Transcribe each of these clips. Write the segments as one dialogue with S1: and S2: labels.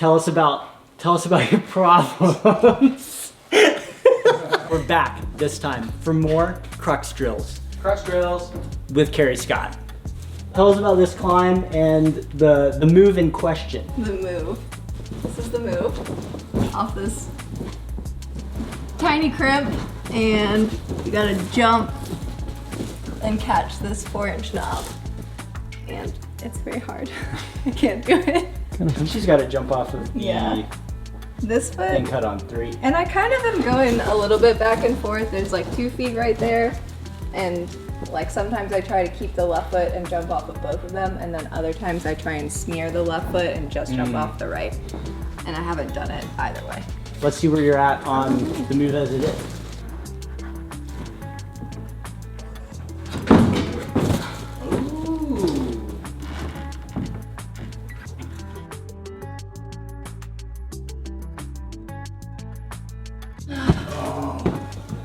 S1: Tell us about your problems. We're back this time for more Crux drills.
S2: Crux drills
S1: with Kerry Scott. Tell us about this climb and the move in question.
S3: The move. This is the move off this tiny crimp, and you gotta jump and catch this 4-inch knob. And it's very hard. I can't do it.
S1: She's got to jump off of the
S3: this foot
S1: and cut on 3.
S3: And I kind of am going a little bit back and forth. There's like 2 feet right there, and like sometimes I try to keep the left foot and jump off of both of them, and then other times I try and smear the left foot and just jump off the right. And I haven't done it either way.
S1: Let's see where you're at on the move as it is.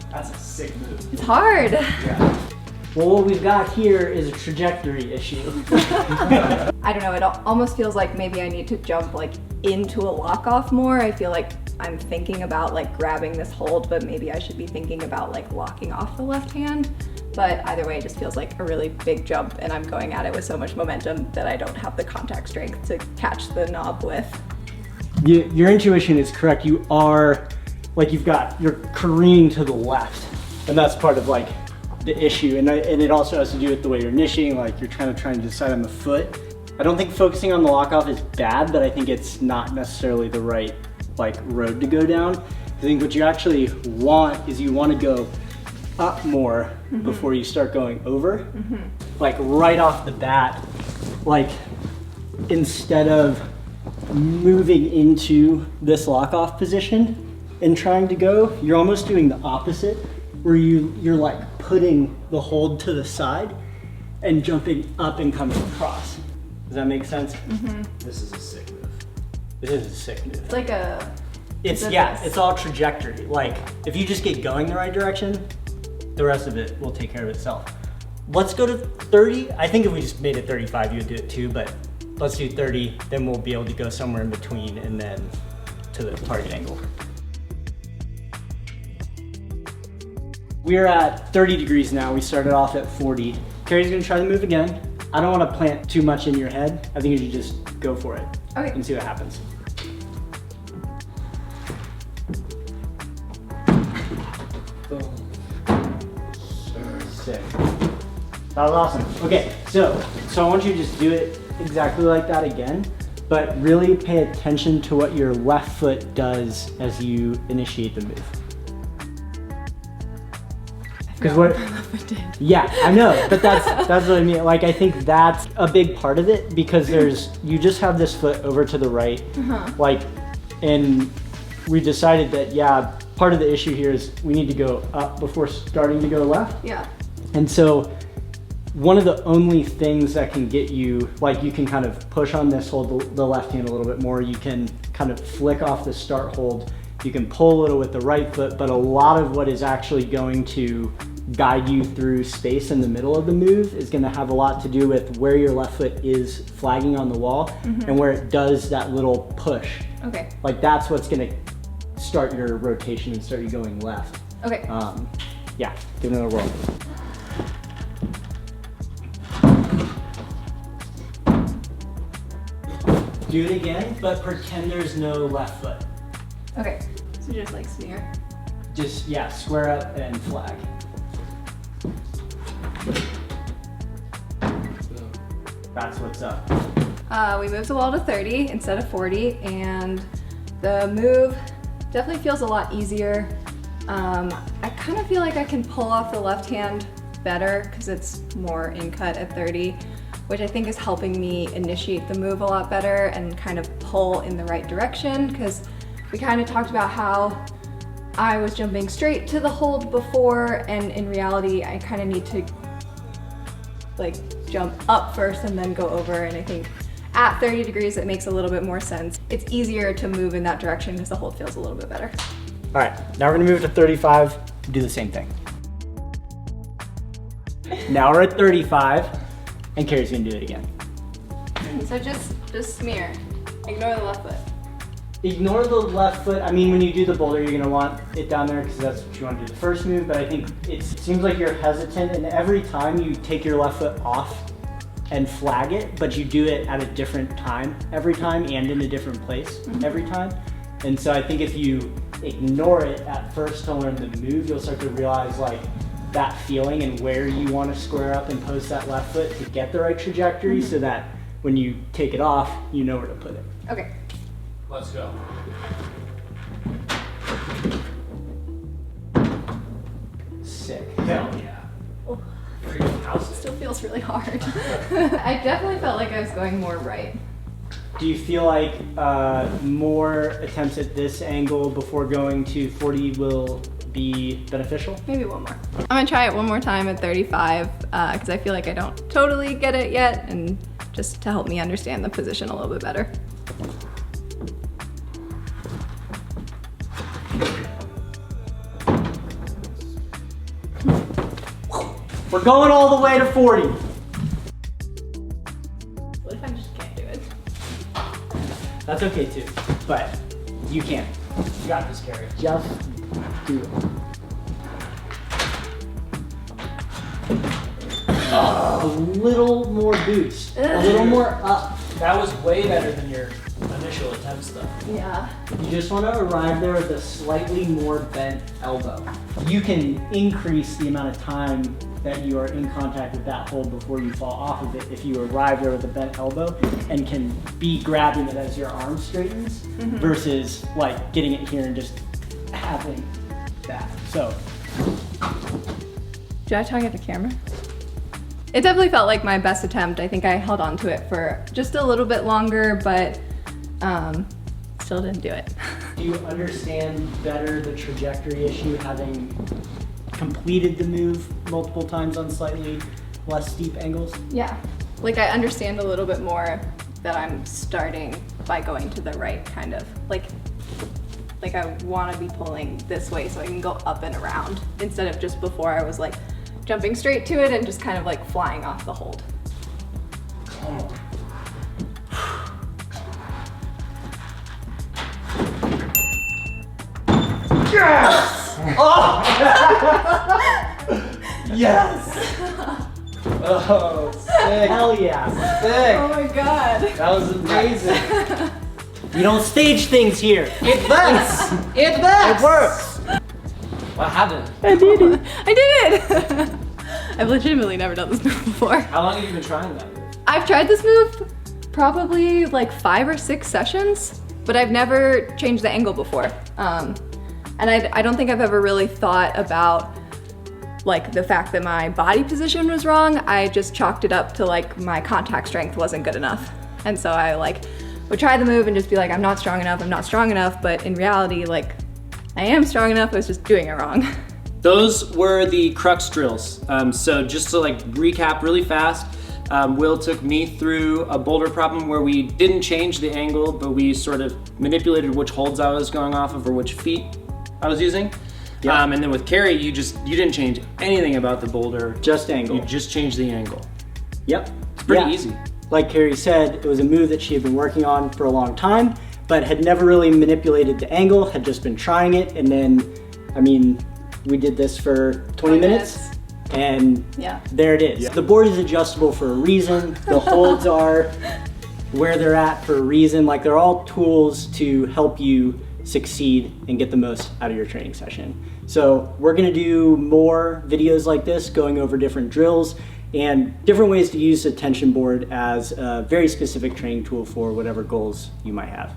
S2: That's a sick move.
S3: It's hard.
S2: Yeah.
S1: Well, what we've got here is a trajectory issue.
S3: I don't know, it almost feels like maybe I need to jump like into a lock off more. I feel like I'm thinking about like grabbing this hold, but maybe I should be thinking about like locking off the left hand. But either way, it just feels like a really big jump, and I'm going at it with so much momentum that I don't have the contact strength to catch the knob with.
S1: Your intuition is correct. You are, like you're careening to the left, and that's part of like the issue. And it also has to do with the way you're initiating, like you're trying to decide on the foot. I don't think focusing on the lock off is bad, but I think it's not necessarily the right like road to go down. I think what you actually want is you want to go up more before you start going over. Like right off the bat, like instead of moving into this lock off position and trying to go, you're almost doing the opposite, where you're like putting the hold to the side and jumping up and coming across. Does that make sense?
S2: This is a sick move.
S1: This is a sick move.
S3: It's like a...
S1: It's all trajectory. Like if you just get going the right direction, the rest of it will take care of itself. Let's go to 30. I think if we just made it 35, you would do it too, but let's do 30, then we'll be able to go somewhere in between and then to the target angle. We're at 30 degrees now. We started off at 40. Kerry's gonna try the move again. I don't wanna plant too much in your head. I think you should just go for it.
S3: Okay.
S1: And see what happens. Boom. Sick. That was awesome. Okay, so I want you to just do it exactly like that again, but really pay attention to what your left foot does as you initiate the move. Because what? Yeah, I know, but that's what I mean. Like I think that's a big part of it, because you just have this foot over to the right, like, and we decided that part of the issue here is we need to go up before starting to go left.
S3: Yeah.
S1: And so one of the only things that can get you, like you can kind of push on this hold, the left hand a little bit more, you can kind of flick off the start hold, you can pull a little with the right foot, but a lot of what is actually going to guide you through space in the middle of the move is going to have a lot to do with where your left foot is flagging on the wall and where it does that little push.
S3: Okay.
S1: Like that's what's going to start your rotation and start you going left.
S3: Okay.
S1: Yeah, give it another whirl. Do it again, but pretend there's no left foot.
S3: Okay. So just like smear.
S1: Just, square up and flag. That's what's up.
S3: We moved the wall to 30 instead of 40, and the move definitely feels a lot easier. I kind of feel like I can pull off the left hand better because it's more in cut at 30, which I think is helping me initiate the move a lot better and kind of pull in the right direction, because we kind of talked about how I was jumping straight to the hold before, and in reality I kind of need to like jump up first and then go over, and I think at 30 degrees it makes a little bit more sense. It's easier to move in that direction because the hold feels a little bit better.
S1: All right, now we're gonna move to 35, do the same thing. Now we're at 35, and Kerry's gonna do it again.
S3: So just smear, ignore the left foot.
S1: Ignore the left foot. I mean, when you do the boulder, you're gonna want it down there because that's what you want to do the first move, but I think it seems like you're hesitant, and every time you take your left foot off and flag it, but you do it at a different time every time and in a different place every time. And so I think if you ignore it at first to learn the move, you'll start to realize like that feeling and where you want to square up and post that left foot to get the right trajectory so that when you take it off, you know where to put it.
S3: Okay.
S2: Let's go.
S1: Sick.
S2: Hell yeah.
S3: Oh.
S2: Freaking house.
S3: Still feels really hard. I definitely felt like I was going more right.
S1: Do you feel like more attempts at this angle before going to 40 will be beneficial?
S3: Maybe one more. I'm gonna try it one more time at 35 because I feel like I don't totally get it yet, and just to help me understand the position a little bit better.
S1: We're going all the way to 40.
S3: What if I just can't do it?
S1: That's okay too, but you can.
S2: You got this, Kerry.
S1: Just do it. A little more boost, a little more up.
S2: That was way better than your initial attempts, though.
S3: Yeah.
S1: You just want to arrive there with a slightly more bent elbow. You can increase the amount of time that you are in contact with that hold before you fall off of it if you arrive there with a bent elbow and can be grabbing it as your arm straightens versus like getting it here and just having that. So.
S3: Did I talk at the camera? It definitely felt like my best attempt. I think I held on to it for just a little bit longer, but still didn't do it.
S1: Do you understand better the trajectory issue having completed the move multiple times on slightly less steep angles?
S3: Yeah. Like I understand a little bit more that I'm starting by going to the right, kind of. Like I want to be pulling this way so I can go up and around instead of just before I was like jumping straight to it and just kind of like flying off the hold.
S1: Come on. Yes! Oh! Yes!
S2: Oh, sick.
S1: Hell yeah.
S2: Sick.
S3: Oh my god.
S2: That was amazing.
S1: We don't stage things here.
S2: It works. It works.
S1: It works.
S2: What happened?
S3: I did it. I did it. I've legitimately never done this move before.
S2: How long have you been trying that move?
S3: I've tried this move probably like 5 or 6 sessions, but I've never changed the angle before. And I don't think I've ever really thought about like the fact that my body position was wrong. I just chalked it up to like my contact strength wasn't good enough. And so I like would try the move and just be like, I'm not strong enough, I'm not strong enough. But in reality, like I am strong enough, I was just doing it wrong.
S4: Those were the Crux drills. So just to like recap really fast, Will took me through a boulder problem where we didn't change the angle, but we sort of manipulated which holds I was going off of or which feet I was using.
S1: Yep.
S4: And then with Kerry, you didn't change anything about the boulder.
S1: Just angle.
S4: You just changed the angle.
S1: Yep.
S4: It's pretty easy.
S1: Like Carrie said, it was a move that she had been working on for a long time, but had never really manipulated the angle, had just been trying it. And then, I mean, we did this for 20 minutes. And
S3: Yeah.
S1: there it is. The board is adjustable for a reason. The holds are where they're at for a reason. Like they're all tools to help you succeed and get the most out of your training session. So we're gonna do more videos like this, going over different drills and different ways to use the tension board as a very specific training tool for whatever goals you might have.